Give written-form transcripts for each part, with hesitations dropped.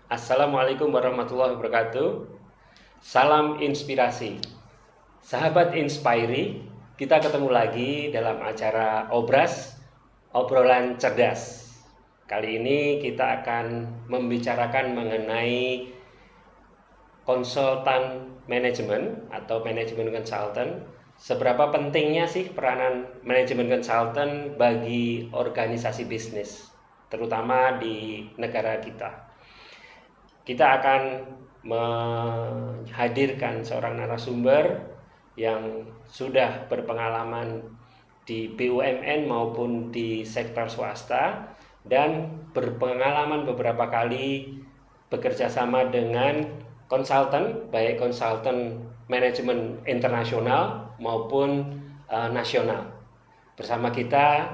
Assalamualaikum warahmatullahi wabarakatuh. Salam inspirasi. Sahabat Inspiri, kita ketemu lagi dalam acara Obras, obrolan cerdas. Kali ini kita akan membicarakan mengenai konsultan manajemen atau manajemen consultant. Seberapa pentingnya sih peranan manajemen consultant bagi organisasi bisnis, terutama di negara kita. Kita akan menghadirkan seorang narasumber yang sudah berpengalaman di BUMN maupun di sektor swasta dan berpengalaman beberapa kali bekerja sama dengan konsultan, baik konsultan manajemen internasional maupun nasional. Bersama kita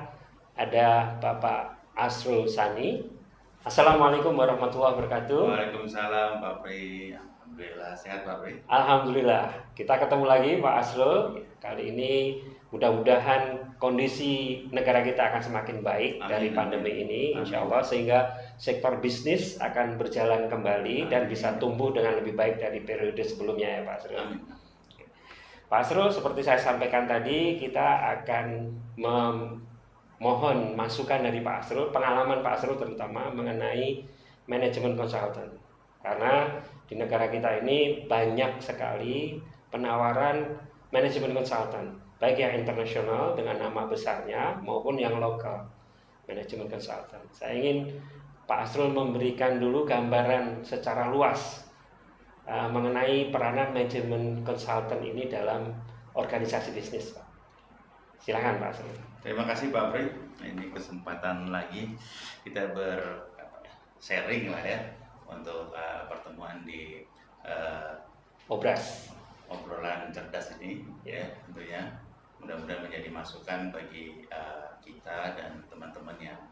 ada Bapak Asrul Sani. Assalamualaikum warahmatullahi wabarakatuh. Waalaikumsalam Pak Pri. Alhamdulillah sehat Pak Pri. Alhamdulillah, kita ketemu lagi Pak Asrul. Kali ini mudah-mudahan kondisi negara kita akan semakin baik dari pandemi ini, insya Allah, sehingga sektor bisnis akan berjalan kembali dan bisa tumbuh dengan lebih baik dari periode sebelumnya ya Pak Asrul. Amin. Pak Asrul, seperti saya sampaikan tadi, kita akan mohon masukan dari Pak Asrul, pengalaman Pak Asrul terutama mengenai manajemen konsultan. Karena di negara kita ini banyak sekali penawaran manajemen konsultan, baik yang internasional dengan nama besarnya maupun yang lokal manajemen konsultan. Saya ingin Pak Asrul memberikan dulu gambaran secara luas mengenai peranan manajemen konsultan ini dalam organisasi bisnis, Pak. Silakan Pak Asrul. Terima kasih Pak Pri. Ini kesempatan lagi kita sharing lah ya untuk pertemuan di obrolan cerdas ini ya tentunya. Mudah-mudahan menjadi masukan bagi kita dan teman-teman yang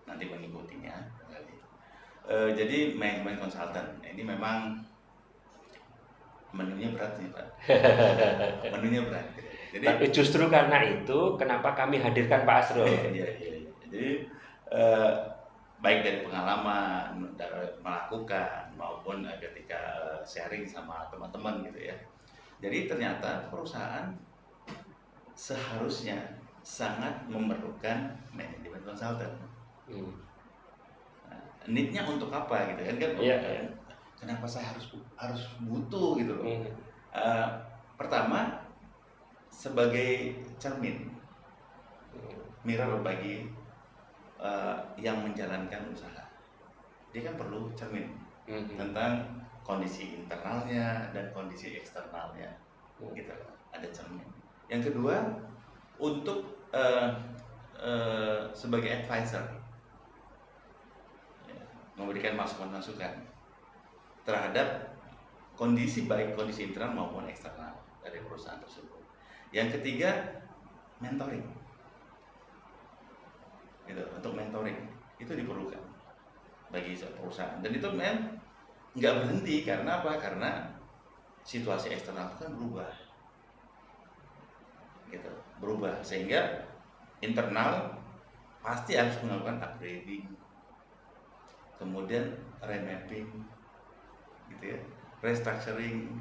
nanti mengikutinya. Jadi manajemen konsultan ini memang menunya berat nih Pak. Menunya berat. Jadi, tapi justru karena itu kenapa kami hadirkan Pak Asrul. Iya. Jadi baik dari pengalaman dari melakukan maupun ketika sharing sama teman-teman gitu ya. Jadi ternyata perusahaan seharusnya sangat memerlukan manajemen konsultan. Nah, need-nya untuk apa gitu kan? Iya. Kenapa saya harus butuh gitu loh? Pertama, sebagai cermin, mirror bagi yang menjalankan usaha. Dia kan perlu cermin tentang kondisi internalnya dan kondisi eksternalnya, gitu. Ada cermin. Yang kedua, untuk sebagai advisor, memberikan masukan-masukan terhadap kondisi baik kondisi internal maupun eksternal dari perusahaan tersebut. Yang ketiga, mentoring. Gitu, untuk mentoring itu diperlukan bagi perusahaan. Dan itu memang nggak berhenti karena apa? Karena situasi eksternal itu kan berubah. Gitu, berubah sehingga internal pasti harus melakukan upgrading. Kemudian remapping gitu ya, restructuring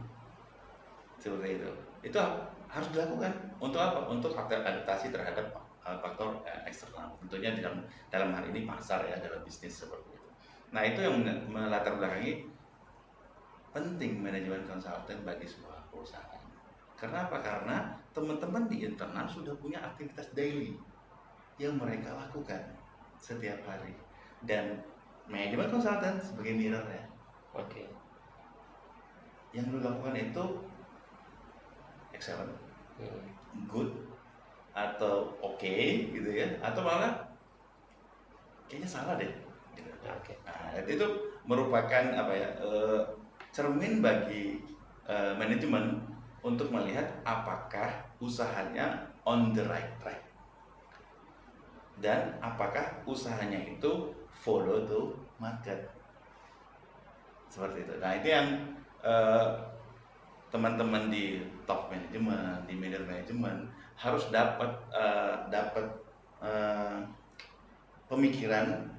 seperti itu. Itu harus dilakukan untuk apa? Untuk faktor adaptasi terhadap faktor eksternal. Tentunya dalam hal ini pasar ya, dalam bisnis seperti itu. Nah, itu yang melatar belakangi penting manajemen konsultan bagi sebuah perusahaan. Kenapa? Karena teman-teman di internal sudah punya aktivitas daily yang mereka lakukan setiap hari. Dan manajemen konsultan sebagai mirror ya. Oke. Yang lu lakukan itu excellent, good, atau oke, gitu ya, atau malah kayaknya salah deh. Gitu. Okay. Nah, itu merupakan apa ya, cermin bagi manajemen untuk melihat apakah usahanya on the right track dan apakah usahanya itu follow the market seperti itu. Nah, itu yang teman-teman di top manajemen, di middle manajemen harus dapat pemikiran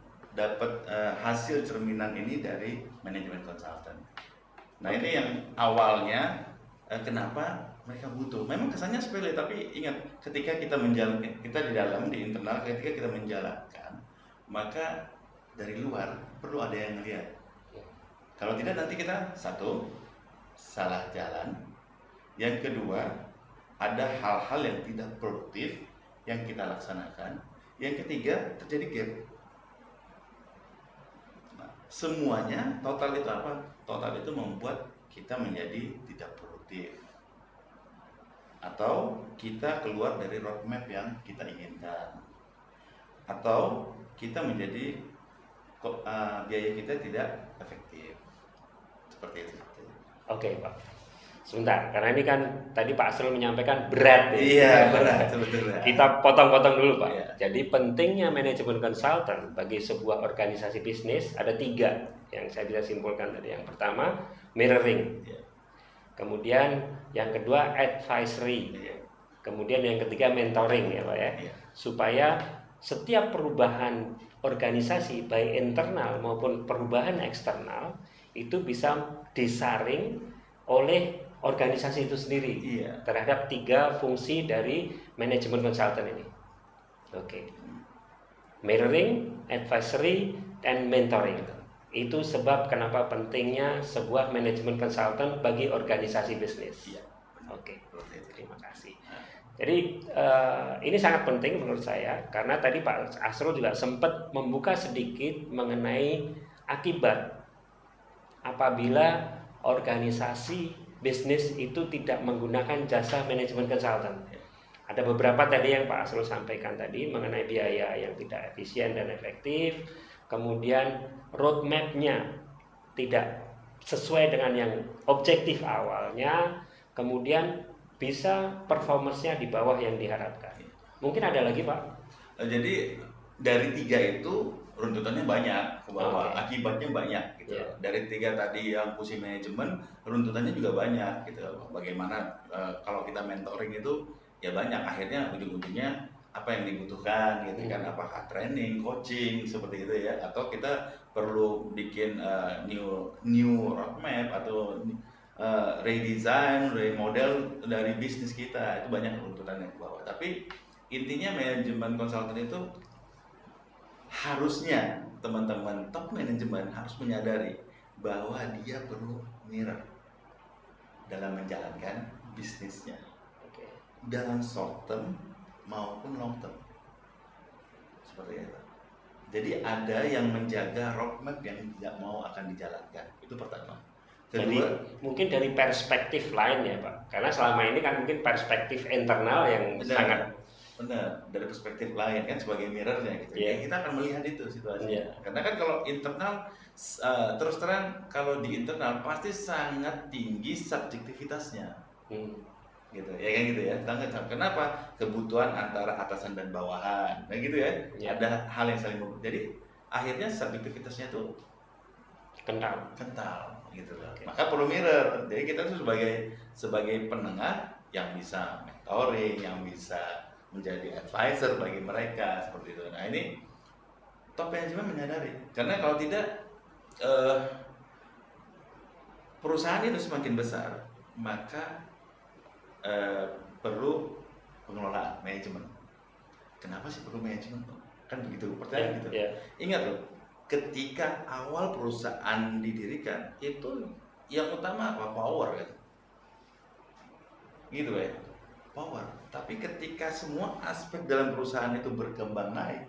hasil cerminan ini dari manajemen konsultan. Nah ini yang awalnya kenapa mereka butuh. Memang kesannya sepele, tapi ingat ketika kita di dalam di internal, ketika kita menjalankan, maka dari luar perlu ada yang melihat. Kalau tidak nanti kita satu salah jalan, yang kedua ada hal-hal yang tidak produktif yang kita laksanakan, yang ketiga terjadi gap. Nah, semuanya total itu apa? Total itu membuat kita menjadi tidak produktif, atau kita keluar dari roadmap yang kita inginkan, atau kita menjadi biaya kita tidak efektif, seperti itu. Oke, Pak. Sebentar, karena ini kan tadi Pak Asrul menyampaikan berat. Iya, berat sebetulnya. Kita potong-potong dulu, Pak. Iya. Jadi pentingnya manajemen konsultan bagi sebuah organisasi bisnis ada 3 yang saya bisa simpulkan tadi. Yang pertama, mirroring. Iya. Kemudian yang kedua, advisory. Iya. Kemudian yang ketiga, mentoring ya, Pak ya. Iya. Supaya setiap perubahan organisasi baik internal maupun perubahan eksternal itu bisa disaring oleh organisasi itu sendiri. Iya. Terhadap 3 fungsi dari manajemen konsultan ini. Oke. Mirroring, advisory, and mentoring. Itu sebab kenapa pentingnya sebuah manajemen konsultan bagi organisasi bisnis. Iya. Oke. Terima kasih. Nah, Jadi ini sangat penting menurut saya, karena tadi Pak Asrul juga sempat membuka sedikit mengenai akibat apabila organisasi bisnis itu tidak menggunakan jasa manajemen konsultan. Ada beberapa tadi yang Pak Asrul sampaikan tadi mengenai biaya yang tidak efisien dan efektif, kemudian roadmap-nya tidak sesuai dengan yang objektif awalnya, kemudian bisa performance-nya di bawah yang diharapkan. Mungkin ada lagi, Pak? Jadi dari 3 itu runtutannya banyak ke bawah, akibatnya banyak gitu. Yeah. Dari 3 tadi yang fungsi manajemen, runtutannya juga banyak gitu. Bagaimana kalau kita mentoring itu ya banyak, akhirnya ujung-ujungnya apa yang dibutuhkan gitu kan, apakah training, coaching seperti itu ya, atau kita perlu bikin new roadmap atau redesign, remodel dari bisnis kita, itu banyak runtutannya ke bawah. Tapi intinya manajemen konsultan itu harusnya teman-teman top manajemen harus menyadari bahwa dia perlu mirror dalam menjalankan bisnisnya, dalam short term maupun long term, seperti itu. Jadi ada yang menjaga roadmap yang tidak mau akan dijalankan, itu pertama. Kedua, jadi mungkin dari perspektif lain ya Pak, karena selama ini kan mungkin perspektif internal yang sangat benar, dari perspektif lain kan sebagai mirrornya gitu. Yeah. Ya, kita akan melihat itu situasinya. Yeah. Karena kan kalau internal terus terang kalau di internal pasti sangat tinggi subjektivitasnya. Gitu ya kan gitu ya. Kenapa? Kebutuhan antara atasan dan bawahan. Nah gitu ya. Yeah. Ada hal yang saling jadi akhirnya subjektivitasnya tuh kental gitu loh. Okay. Maka perlu mirror. Jadi kita tuh sebagai penengah yang bisa mentoring, yang bisa menjadi advisor bagi mereka seperti itu. Nah ini top manajemen menyadari, karena kalau tidak perusahaan itu semakin besar, maka perlu pengelolaan manajemen. Kenapa sih perlu manajemen? Kan begitu pertanyaan gitu. Yeah. Ingat loh, ketika awal perusahaan didirikan itu yang utama apa? Power kan? Gitu ya, power. Tapi ketika semua aspek dalam perusahaan itu berkembang naik,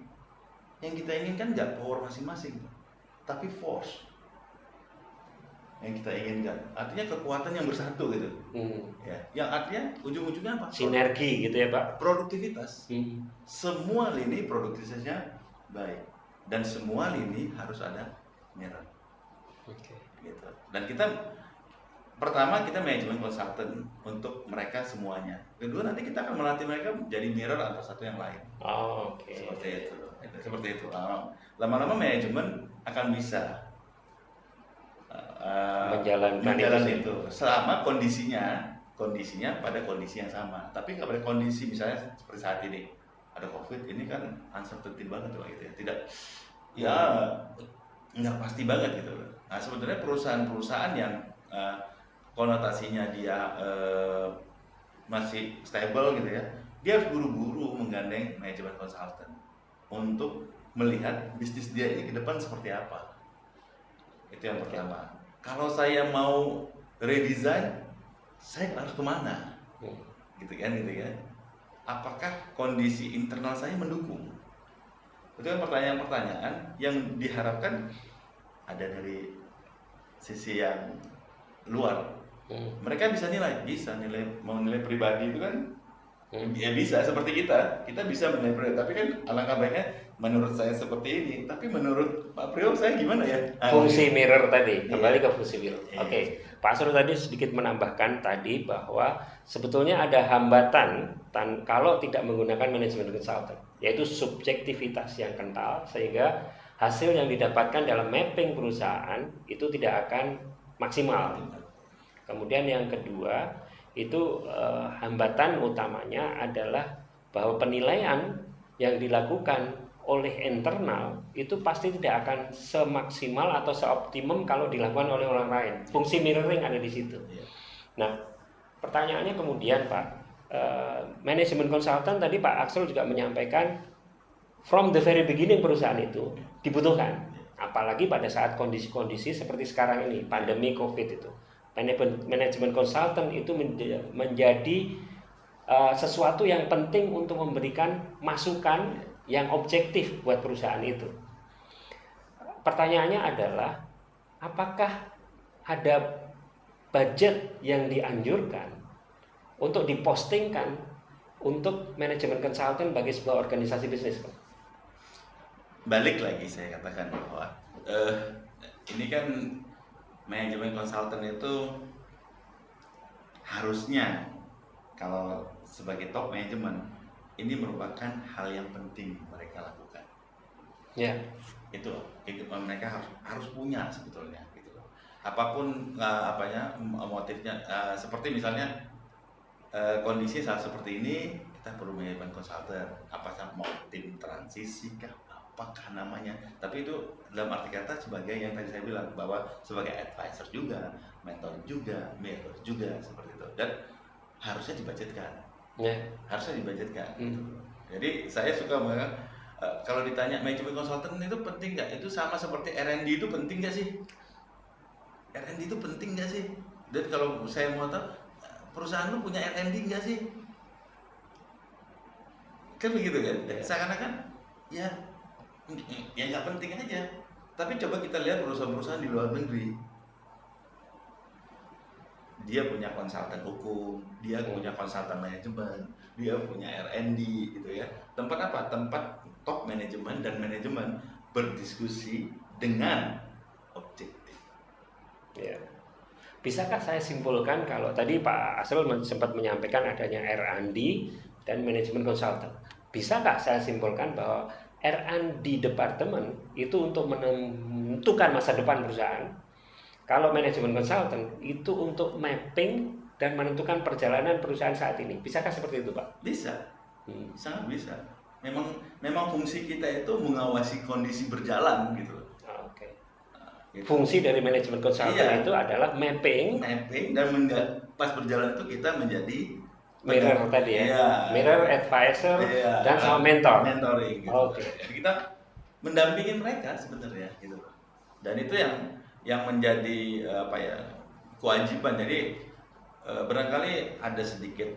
yang kita inginkan nggak power masing-masing, tapi force yang kita inginkan. Artinya kekuatan yang bersatu gitu. Ya, yang artinya ujung-ujungnya apa? Sinergi gitu ya Pak. Produktivitas. Semua lini produktivitasnya baik, dan semua lini harus ada mirror. Gitu. Dan kita pertama kita manajemen konsultan untuk mereka semuanya. Kedua nanti kita akan melatih mereka menjadi mirror antara satu yang lain. Seperti itu. Seperti itu. Lama-lama manajemen akan bisa menjalankan itu selama kondisinya pada kondisi yang sama. Tapi kalau pada kondisi misalnya seperti saat ini ada COVID, ini kan uncertainty banget loh gitu ya. ya nggak pasti banget gitu loh. Nah sebenarnya perusahaan-perusahaan yang konotasinya dia masih stable gitu ya, dia harus buru-buru menggandeng manajemen konsultan untuk melihat bisnis dia ini ke depan seperti apa. Itu yang pertama. Kalau saya mau redesign, saya harus kemana? Gitu kan. Apakah kondisi internal saya mendukung? Itu kan pertanyaan-pertanyaan yang diharapkan ada dari sisi yang luar. Mereka bisa nilai, mau nilai pribadi itu kan ya bisa seperti kita bisa menilai pribadi, tapi kan alangkah baiknya menurut saya seperti ini, tapi menurut Pak Priyo saya gimana ya? Fungsi mirror tadi, kembali Iya. ke fungsi mirror. Iya. Oke, Pak Asrul tadi sedikit menambahkan tadi bahwa sebetulnya ada hambatan kalau tidak menggunakan manajemen consultant, yaitu subjektivitas yang kental, sehingga hasil yang didapatkan dalam mapping perusahaan itu tidak akan maksimal. Kemudian yang kedua itu hambatan utamanya adalah bahwa penilaian yang dilakukan oleh internal itu pasti tidak akan semaksimal atau seoptimum kalau dilakukan oleh orang lain. Fungsi mirroring ada di situ. Nah, pertanyaannya kemudian Pak, manajemen konsultan tadi Pak Axel juga menyampaikan from the very beginning perusahaan itu dibutuhkan, apalagi pada saat kondisi-kondisi seperti sekarang ini, pandemi COVID itu. Manajemen konsultan itu menjadi sesuatu yang penting untuk memberikan masukan yang objektif buat perusahaan itu. Pertanyaannya adalah, apakah ada budget yang dianjurkan untuk dipostingkan untuk manajemen konsultan bagi sebuah organisasi bisnis? Balik lagi saya katakan bahwa ini kan manajemen konsultan itu harusnya kalau sebagai top manajemen ini merupakan hal yang penting mereka lakukan. Ya. Itu mereka harus punya sebetulnya gitu loh. Apapun motifnya, seperti misalnya kondisi saat seperti ini kita perlu manajemen konsultan, apakah mau tim transisi kah, apakah namanya, tapi itu dalam arti kata sebagai yang tadi saya bilang bahwa sebagai advisor juga, mentor juga, mirror juga seperti itu, dan harusnya dibudgetkan. Harusnya dibudgetkan. Jadi saya suka banget kalau ditanya manajemen konsultan itu penting nggak? Itu sama seperti R&D itu penting nggak sih? R&D itu penting nggak sih? Dan kalau saya mau tahu perusahaan lu punya R&D nggak sih? Kan begitu kan? Seakan-akan ya nggak penting aja. Tapi coba kita lihat perusahaan-perusahaan di luar negeri. Dia punya konsultan hukum, dia punya konsultan manajemen, dia punya R&D gitu ya. Tempat apa? Tempat top manajemen dan manajemen berdiskusi dengan objektif. Ya. Bisakah saya simpulkan kalau tadi Pak Asrul sempat menyampaikan adanya R&D dan manajemen konsultan. Bisakah saya simpulkan bahwa R&D departemen itu untuk menentukan masa depan perusahaan? Kalau manajemen konsultan itu untuk mapping dan menentukan perjalanan perusahaan saat ini. Bisakah seperti itu, Pak? Bisa. Sangat bisa. Memang fungsi kita itu mengawasi kondisi berjalan gitu. Oke. Gitu. Fungsi dari manajemen konsultan itu adalah mapping dan pas berjalan itu kita menjadi mirror tadi ya. Mirror, advisor, dan sama mentoring gitu. Oke. Jadi kita mendampingi mereka sebenarnya gitu. Dan itu yang menjadi kewajiban. Jadi barangkali ada sedikit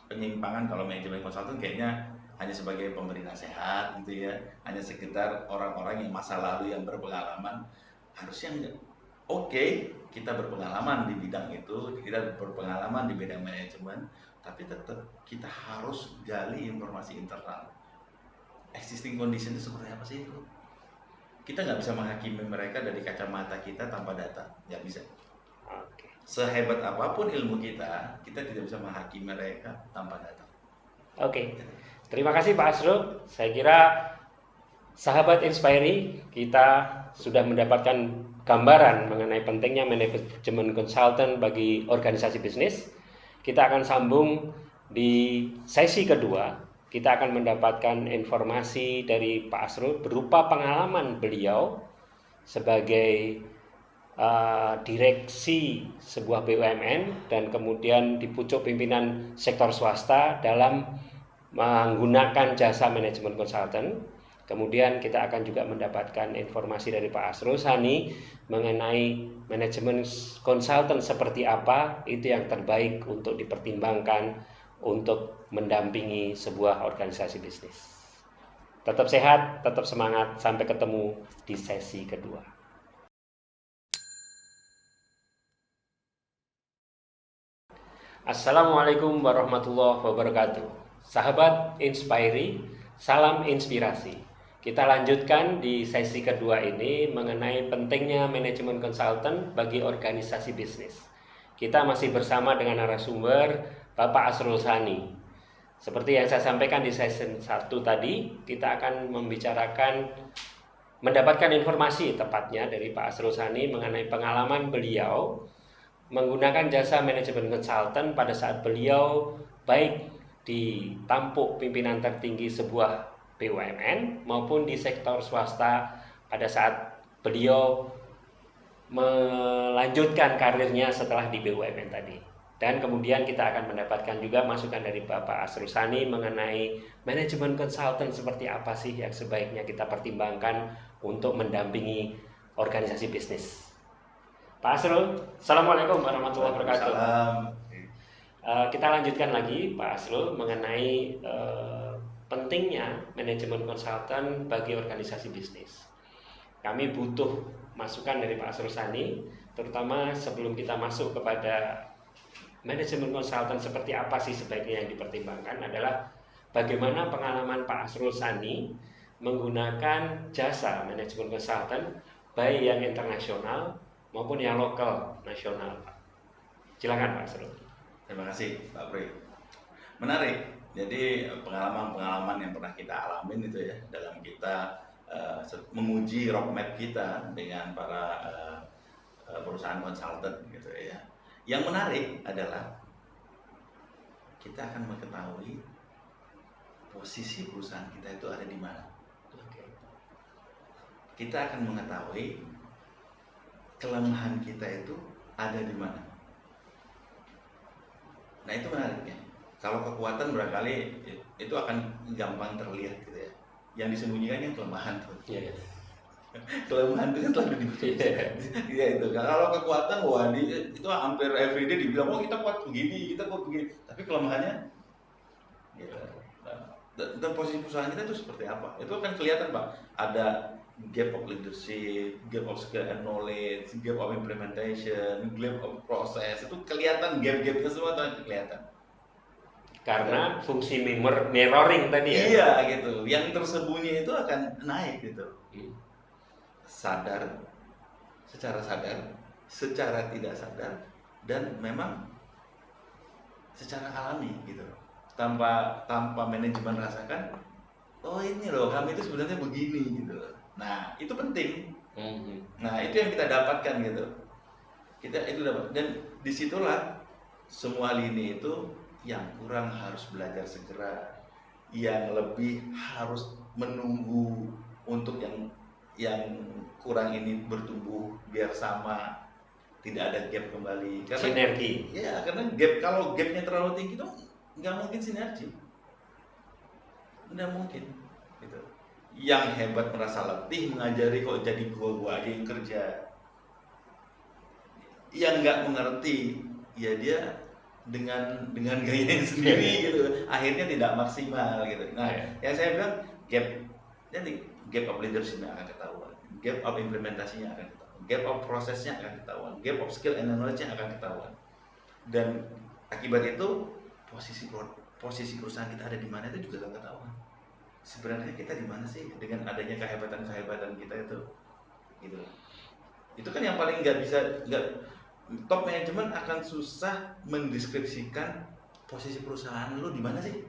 penyimpangan kalau manajemen konsultan kayaknya hanya sebagai pemberi nasihat gitu ya, hanya sekitar orang-orang yang masa lalu yang berpengalaman. Harusnya enggak. Oke, kita berpengalaman di bidang itu, kita berpengalaman di bidang manajemen, tapi tetap kita harus gali informasi internal. Existing condition itu seperti apa sih itu? Kita nggak bisa menghakimi mereka dari kacamata kita tanpa data, nggak bisa. Oke. Sehebat apapun ilmu kita tidak bisa menghakimi mereka tanpa data. Oke. Terima kasih Pak Asrul. Saya kira sahabat Inspiri kita sudah mendapatkan gambaran mengenai pentingnya manajemen konsultan bagi organisasi bisnis. Kita akan sambung di sesi kedua kita akan mendapatkan informasi dari Pak Asrul berupa pengalaman beliau sebagai direksi sebuah BUMN dan kemudian di pucuk pimpinan sektor swasta dalam menggunakan jasa manajemen konsultan. Kemudian kita akan juga mendapatkan informasi dari Pak Asrul Sani mengenai manajemen konsultan seperti apa itu yang terbaik untuk dipertimbangkan untuk mendampingi sebuah organisasi bisnis. Tetap sehat, tetap semangat, sampai ketemu di sesi kedua. Assalamualaikum warahmatullahi wabarakatuh. Sahabat Inspiri, salam inspirasi. Kita lanjutkan di sesi kedua ini mengenai pentingnya manajemen konsultan bagi organisasi bisnis. Kita masih bersama dengan narasumber Bapak Asrul Sani. Seperti yang saya sampaikan di sesi 1 tadi, kita akan mendapatkan informasi tepatnya dari Pak Asrul Sani mengenai pengalaman beliau menggunakan jasa manajemen konsultan pada saat beliau baik di tampuk pimpinan tertinggi sebuah BUMN maupun di sektor swasta pada saat beliau melanjutkan karirnya setelah di BUMN tadi. Dan kemudian kita akan mendapatkan juga masukan dari Bapak Asrul Sani mengenai manajemen konsultan seperti apa sih yang sebaiknya kita pertimbangkan untuk mendampingi organisasi bisnis. Pak Asrul, Assalamualaikum warahmatullahi wabarakatuh. Kita lanjutkan lagi Pak Asrul mengenai pentingnya manajemen konsultan bagi organisasi bisnis. Kami butuh masukan dari Pak Asrul Sani, terutama sebelum kita masuk kepada manajemen konsultan seperti apa sih sebaiknya yang dipertimbangkan adalah bagaimana pengalaman Pak Asrul Sani menggunakan jasa manajemen konsultan baik yang internasional maupun yang lokal nasional. Silakan Pak Asrul. Terima kasih Pak Pri. Menarik. Jadi pengalaman-pengalaman yang pernah kita alamin itu ya dalam kita menguji roadmap kita dengan para perusahaan konsultan gitu ya. Yang menarik adalah kita akan mengetahui posisi perusahaan kita itu ada di mana. Kita akan mengetahui kelemahan kita itu ada di mana. Nah itu menariknya. Kalau kekuatan barangkali itu akan gampang terlihat gitu ya. Yang disembunyikan yang kelemahan tuh. Iya. Kelemahan itu kan selalu dipercaya. Iya itu. Kalau kekuatan wah itu hampir everyday dibilang oh kita kuat begini, kita kuat begini. Tapi kelemahannya gitu. Dan posisi perusahaan kita itu seperti apa? Itu kan kelihatan Pak. Ada gap of leadership, gap of skill and knowledge, gap of implementation, gap of process. Itu kelihatan gap-gapnya semua tuh kelihatan. Karena fungsi mirroring tadi ya. Iya gitu. Yang tersembunyi itu akan naik gitu. Sadar, secara sadar, secara tidak sadar, dan memang secara alami gitu. Tanpa manajemen rasakan, oh ini loh kami itu sebenarnya begini gitu. Nah itu penting. Nah itu yang kita dapatkan gitu. Kita itu dapat dan disitulah semua lini itu yang kurang harus belajar segera, yang lebih harus menunggu untuk yang kurang ini bertumbuh biar sama, tidak ada gap kembali. Karena, sinergi. Ya, karena kalau gapnya terlalu tinggi itu nggak mungkin sinergi, nggak mungkin. Gitu. Yang hebat merasa letih mengajari kok jadi gua aja yang kerja. Yang nggak mengerti, ya dia dengan gayanya sendiri gitu, akhirnya tidak maksimal gitu. Nah, yang saya bilang jadi gap of leadership akan ketahuan, gap of implementasinya akan ketahuan, gap of prosesnya akan ketahuan, gap of skill and knowledge-nya akan ketahuan. Dan akibat itu posisi perusahaan kita ada di mana itu juga akan ketahuan. Sebenarnya kita di mana sih dengan adanya kehebatan kita itu, gitu. Itu kan yang paling top manajemen akan susah mendeskripsikan posisi perusahaan lu di mana sih?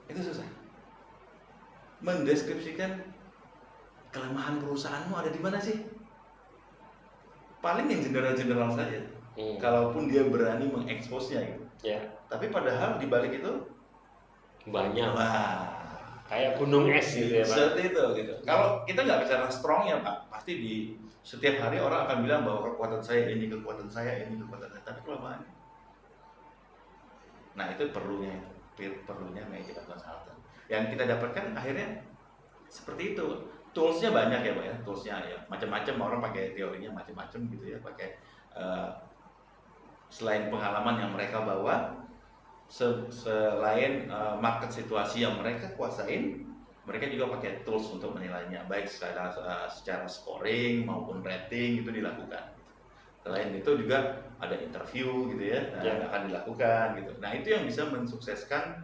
Itu susah. Mendeskripsikan kelemahan perusahaanmu ada di mana sih? Paling yang general saja. Kalaupun dia berani mengeksposnya gitu. Ya, Tapi padahal di balik itu banyak. wah, Kayak gunung es gitu ya Pak. seperti itu gitu. Kalau kita nggak bicara strong ya Pak, pasti di setiap hari orang akan bilang bahwa kekuatan saya ini, kekuatan saya ini, kekuatan saya. Tapi kelamaan. Nah itu perlunya manajemen consultant. Yang kita dapatkan akhirnya seperti itu. Toolsnya banyak ya Pak ya, toolsnya ya macam-macam, orang pakai teorinya macam-macam gitu ya, pakai selain pengalaman yang mereka bawa, selain market situasi yang mereka kuasain, mereka juga pakai tools untuk menilainya, baik secara scoring maupun rating itu dilakukan. Selain itu juga ada interview gitu ya, yang akan dilakukan gitu. Nah itu yang bisa mensukseskan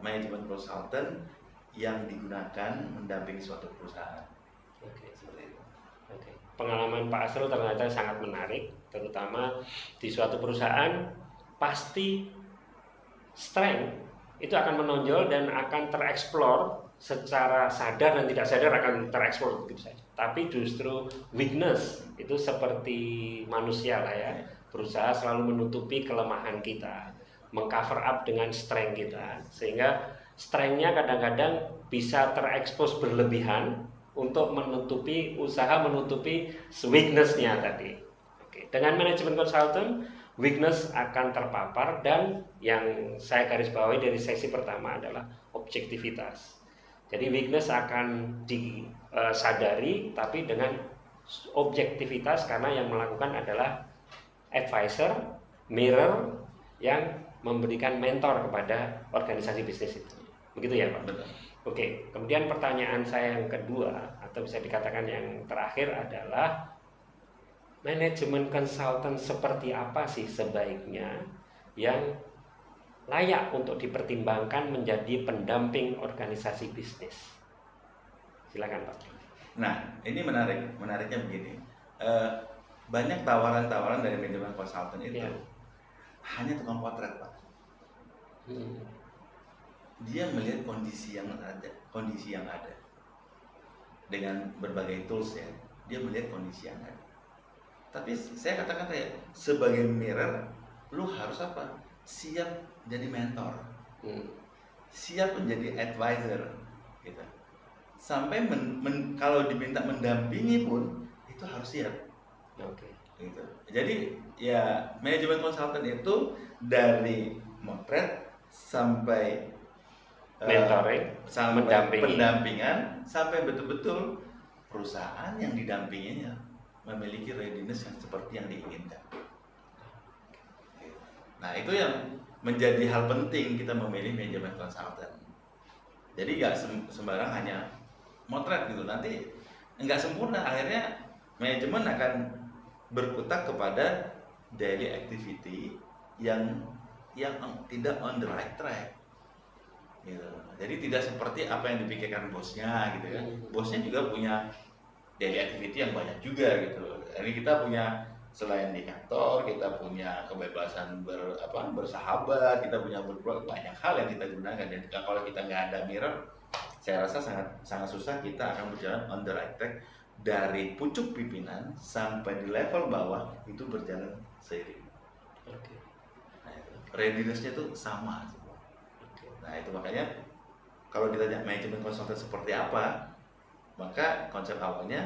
manajemen consultant yang digunakan mendampingi suatu perusahaan. Oke, seperti itu. Oke. Pengalaman Pak Asrul ternyata sangat menarik, terutama di suatu perusahaan pasti strength itu akan menonjol dan akan tereksplor secara sadar dan tidak sadar, akan tereksplor begitu saja. Tapi justru weakness itu seperti manusia lah ya, berusaha selalu menutupi kelemahan kita, mengcover up dengan strength kita, sehingga strength-nya kadang-kadang bisa terekspos berlebihan untuk menutupi weakness-nya tadi. Oke. Dengan manajemen consultant, weakness akan terpapar, dan yang saya garis bawahi dari sesi pertama adalah objektivitas. Jadi weakness akan disadari tapi dengan objektivitas, karena yang melakukan adalah advisor, mirror yang memberikan mentor kepada organisasi bisnis itu. Begitu ya Pak? Betul. Oke, kemudian pertanyaan saya yang kedua atau bisa dikatakan yang terakhir adalah manajemen konsultan seperti apa sih sebaiknya yang layak untuk dipertimbangkan menjadi pendamping organisasi bisnis? Silakan Pak. Nah ini menariknya begini, banyak tawaran-tawaran dari manajemen konsultan itu hanya tukang potret Pak. Dia melihat kondisi yang ada dengan berbagai tools ya, dia melihat kondisi yang ada. Tapi saya katakan kayak sebagai mirror, lu harus apa? Siap jadi mentor, siap menjadi advisor, gitu. Sampai kalau diminta mendampingi pun itu harus siap. Oke. Gitu. Jadi ya manajemen konsultan itu dari motret sampai mentoring, sampai mendampingi, pendampingan, sampai betul-betul perusahaan yang didampinginya memiliki readiness yang seperti yang diinginkan. Nah itu yang menjadi hal penting kita memilih manajemen konsultan. Jadi nggak sembarang hanya motret gitu, nanti nggak sempurna. Akhirnya manajemen akan berkutat kepada daily activity yang tidak on the right track. Gitu. Jadi tidak seperti apa yang dipikirkan bosnya gitu ya. Bosnya juga punya daily activity yang banyak juga gitu. Jadi kita punya, selain di kantor kita punya kebebasan bersahabat, kita punya banyak hal yang kita gunakan. Dan kalau kita nggak ada mirror, saya rasa sangat susah kita akan berjalan on the right track dari pucuk pimpinan sampai di level bawah itu berjalan seiring. Oke. Nah, readiness-nya itu sama. Nah itu makanya kalau ditanya manajemen konsultan seperti apa, maka konsep awalnya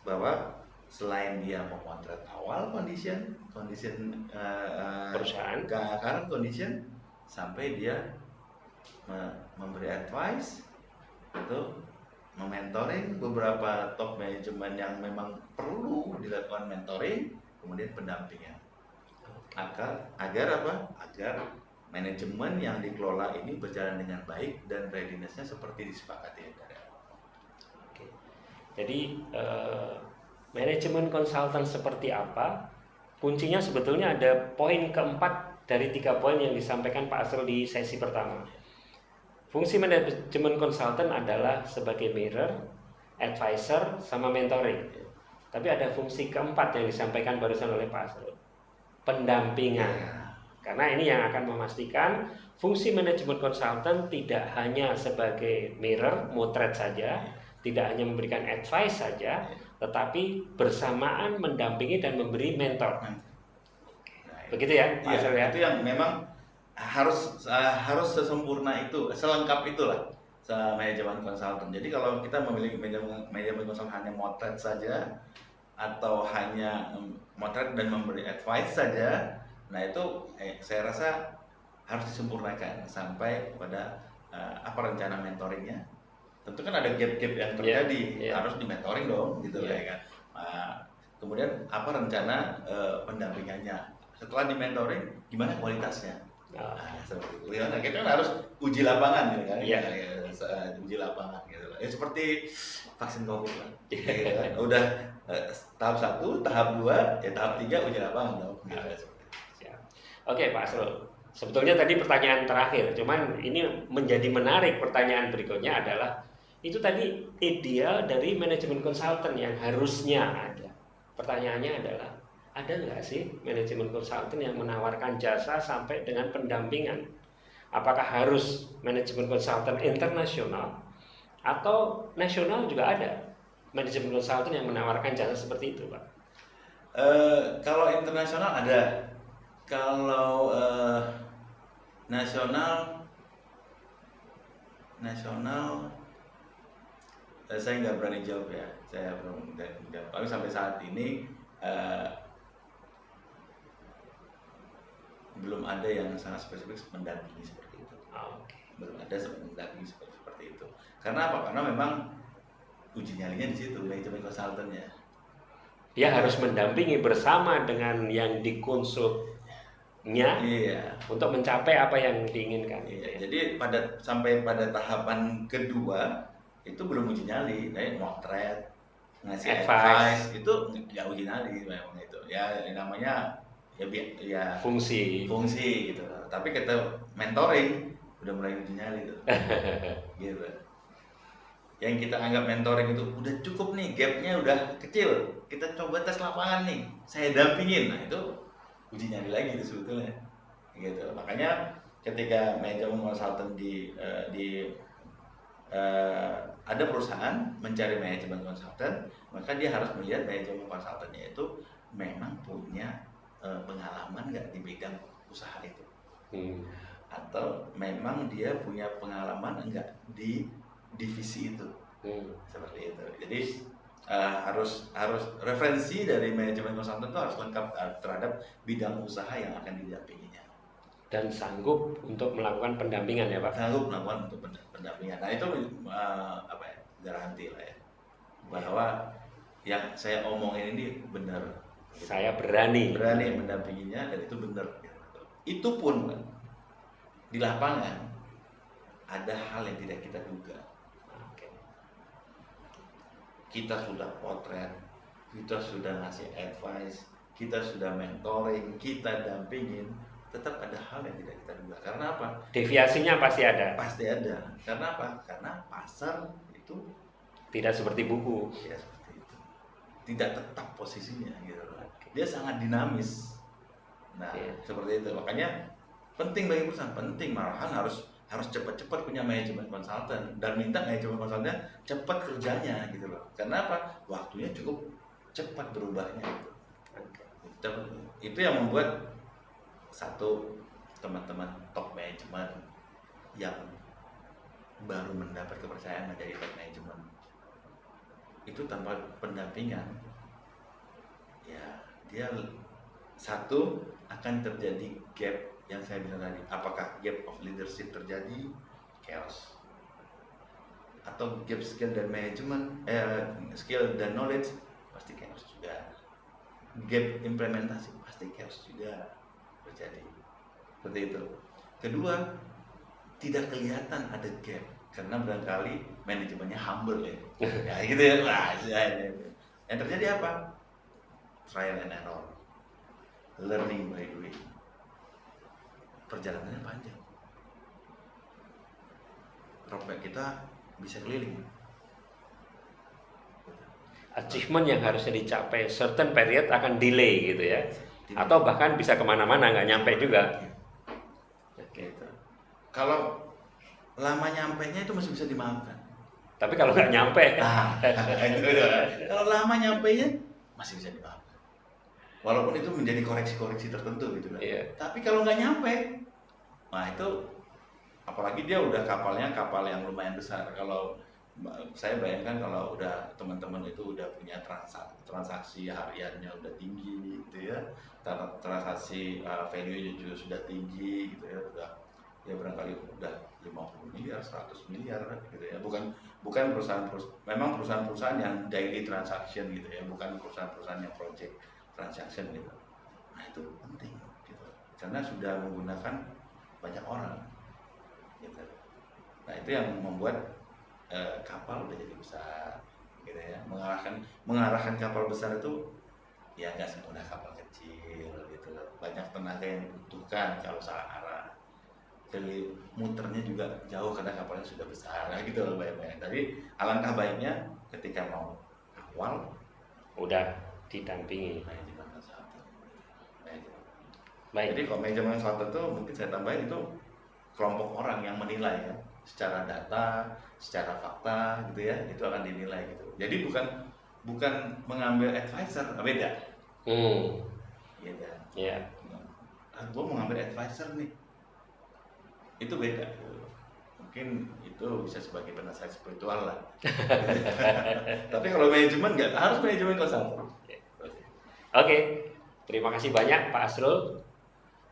bahwa selain dia memotret awal condition perusahaan, current condition, sampai dia memberi advice, itu mementoring beberapa top manajemen yang memang perlu dilakukan mentoring, kemudian pendampingan. Agar manajemen yang dikelola ini berjalan dengan baik dan readiness-nya seperti disepakati dari awal. Oke. Jadi manajemen konsultan seperti apa? Kuncinya sebetulnya ada poin keempat dari 3 poin yang disampaikan Pak Asrul di sesi pertama. Fungsi manajemen konsultan adalah sebagai mirror, advisor, sama mentoring. Tapi ada fungsi keempat yang disampaikan barusan oleh Pak Asrul, pendampingan. Karena ini yang akan memastikan fungsi manajemen konsultan tidak hanya sebagai mirror, motret saja, tidak hanya memberikan advice saja, tetapi bersamaan mendampingi dan memberi mentor. Nah, begitu ya, Pak Asrul ya? Itu yang memang harus sesempurna itu, selengkap itulah manajemen konsultan. Jadi kalau kita memiliki manajemen konsultan hanya motret saja atau hanya motret dan memberi advice saja, nah itu saya rasa harus disempurnakan sampai pada apa rencana mentoringnya. Tentu kan ada gap-gap yang terjadi, harus di mentoring dong, gitu ya kan. Kemudian apa rencana pendampingannya? Setelah di mentoring, gimana kualitasnya? Seperti itu. Ya, kita kan harus uji lapangan, gitu kan? Uji lapangan, gitu. Seperti vaksin COVID kan. Gitu kan? Udah tahap 1, tahap 2, ya tahap 3 uji lapangan dong. Gitu. Oke Pak Asrul, sebetulnya tadi pertanyaan terakhir, cuman ini menjadi menarik. Pertanyaan berikutnya adalah, itu tadi ideal dari manajemen konsultan yang harusnya ada. Pertanyaannya adalah, ada nggak sih manajemen konsultan yang menawarkan jasa sampai dengan pendampingan? Apakah harus manajemen konsultan internasional atau nasional juga ada manajemen konsultan yang menawarkan jasa seperti itu, Pak? Kalau internasional ada. Kalau nasional saya nggak berani jawab ya. Saya belum jawab. Tapi sampai saat ini belum ada yang sangat spesifik mendampingi seperti itu. Belum ada mendampingi seperti itu. Karena apa? Karena memang uji nyalinya di situ, manajemen konsultannya. Dia harus mendampingi bersama dengan yang dikonsultnya untuk mencapai apa yang diinginkan. Jadi sampai pada tahapan kedua itu belum uji nyali, motret, ngasih advice itu nggak uji nyali memang itu. Ya namanya ya fungsi gitu. Tapi kita mentoring udah mulai uji nyali tuh. Gitu. Yang kita anggap mentoring itu udah cukup nih, gapnya udah kecil, kita coba tes lapangan nih, saya dampingin. Nah itu uji nyali lagi itu sebetulnya, gitu. Makanya ketika manajemen konsultan ada perusahaan mencari manajemen konsultan, maka dia harus melihat manajemen konsultannya itu memang punya pengalaman nggak di bidang usaha itu, atau memang dia punya pengalaman enggak di divisi itu, seperti itu. Jadi harus referensi dari manajemen konsultan itu harus lengkap terhadap bidang usaha yang akan didampinginya dan sanggup untuk melakukan pendampingan ya Pak. Sanggup melakukan untuk pendampingan. Nah itu garansi lah ya bahwa yang saya omongin ini benar. Saya berani mendampinginya dan itu benar. Itu pun di lapangan ada hal yang tidak kita duga. Kita sudah potret, kita sudah ngasih advice, kita sudah mentoring, kita dampingin, tetap ada hal yang tidak kita duga. Karena apa? Deviasinya pasti ada. Pasti ada. Karena apa? Karena pasar itu tidak seperti buku. Ya seperti itu. Tidak tetap posisinya gitu. Dia sangat dinamis. Nah, seperti itu. Makanya penting bagi perusahaan, penting malahan harus cepat-cepat punya manajemen konsultan dan minta manajemen konsultannya cepat kerjanya gitu loh. Karena apa? Waktunya cukup cepat berubahnya gitu. Itu yang membuat satu teman-teman top manajemen yang baru mendapat kepercayaan menjadi top manajemen itu tanpa pendampingan, ya dia satu akan terjadi gap yang saya bilang tadi. Apakah gap of leadership terjadi, chaos, atau gap skill dan manajemen, skill dan knowledge, pasti chaos juga. Gap implementasi pasti chaos juga terjadi. Seperti itu. Kedua, tidak kelihatan ada gap karena barangkali manajemennya humble ya. Ya gitu ya. Nah, yang terjadi apa? Trial and error, learning by doing. Perjalanannya panjang. Roadmap kita bisa keliling. Achievement yang harusnya dicapai certain period akan delay gitu ya. Atau bahkan bisa kemana-mana, nggak nyampe juga. Gitu. Kalau lama nyampainya itu masih bisa dimaafkan. Tapi kalau nggak nyampe, kalau lama nyampainya masih bisa dimaafkan. Walaupun itu menjadi koreksi-koreksi tertentu gitu kan. Iya. Tapi kalau nggak nyampe, Nah itu apalagi dia udah kapalnya kapal yang lumayan besar. Kalau saya bayangkan kalau udah teman-teman itu udah punya transaksi hariannya udah tinggi gitu ya, transaksi value-nya juga sudah tinggi gitu ya, udah ya barangkali udah 50 miliar, 100 miliar gitu ya. Bukan memang perusahaan-perusahaan yang daily transaction gitu ya, bukan perusahaan-perusahaan yang project transaction gitu. Nah itu penting gitu, karena sudah menggunakan banyak orang gitu. Nah itu yang membuat kapal udah jadi besar gitu ya. Mengarahkan kapal besar itu ya nggak semudah kapal kecil gitu, banyak tenaga yang dibutuhkan kalau salah arah, jadi muternya juga jauh karena kapalnya sudah besar gitu loh banyak. Tapi alangkah baiknya ketika mau awal udah didampingi. manajemen konsultan. Baik. Jadi kalau manajemen konsultan itu mungkin saya tambahin itu kelompok orang yang menilai ya, secara data, secara fakta gitu ya, itu akan dinilai gitu. Jadi bukan mengambil advisor, beda. Beda. Ya. Gue mau ngambil advisor nih, itu beda. Mungkin itu bisa sebagai penasehat spiritual lah. Tapi kalau manajemen nggak harus manajemen konsultan. Oke, terima kasih banyak Pak Asrul.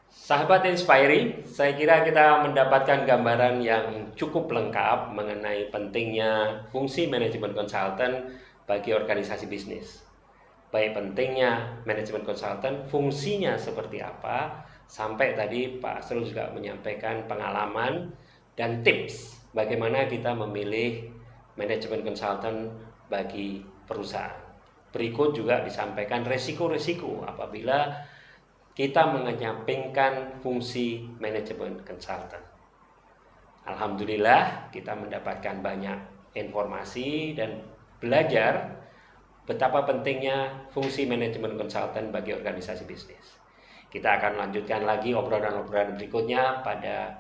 Sahabat Inspiri, saya kira kita mendapatkan gambaran yang cukup lengkap mengenai pentingnya fungsi manajemen konsultan bagi organisasi bisnis. Baik pentingnya manajemen konsultan, fungsinya seperti apa, sampai tadi Pak Asrul juga menyampaikan pengalaman dan tips bagaimana kita memilih manajemen konsultan bagi perusahaan. Berikut juga disampaikan resiko-resiko apabila kita mengesampingkan fungsi manajemen konsultan. Alhamdulillah kita mendapatkan banyak informasi dan belajar betapa pentingnya fungsi manajemen konsultan bagi organisasi bisnis. Kita akan lanjutkan lagi obrolan-obrolan berikutnya pada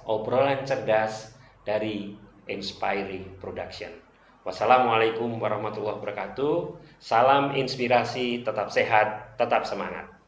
obrolan cerdas dari Inspiri Production. Wassalamualaikum warahmatullahi wabarakatuh. Salam inspirasi, tetap sehat, tetap semangat.